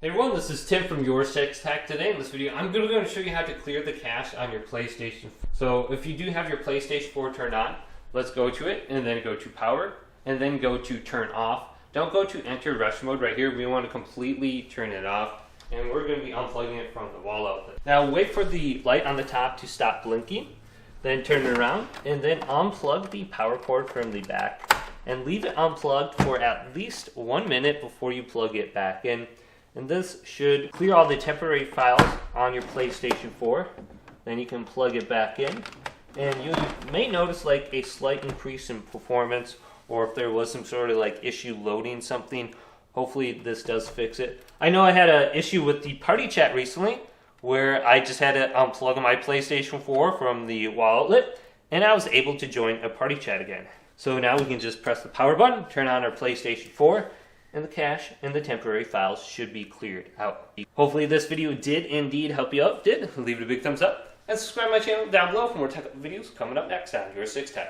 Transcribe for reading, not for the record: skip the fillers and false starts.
Hey everyone, this is Tim from YourSixTech. Today in this video, I'm going to show you how to clear the cache on your PlayStation. So if you do have your PlayStation 4 turned on, let's go to it and then go to power and then go to turn off. Don't go to enter rush mode right here. We want to completely turn it off and we're going to be unplugging it from the wall outlet. Now wait for the light on the top to stop blinking, then turn it around and then unplug the power cord from the back and leave it unplugged for at least 1 minute before you plug it back in. And this should clear all the temporary files on your PlayStation 4. Then you can plug it back in. And you may notice like a slight increase in performance, or if there was some sort of like issue loading something, hopefully this does fix it. I know I had an issue with the party chat recently where I just had to unplug my PlayStation 4 from the wall outlet and I was able to join a party chat again. So now we can just press the power button, turn on our PlayStation 4, and the cache and the temporary files should be cleared out. Hopefully this video did indeed help you out. Leave it a big thumbs up and subscribe to my channel down below for more tech videos coming up next on YourSixTech.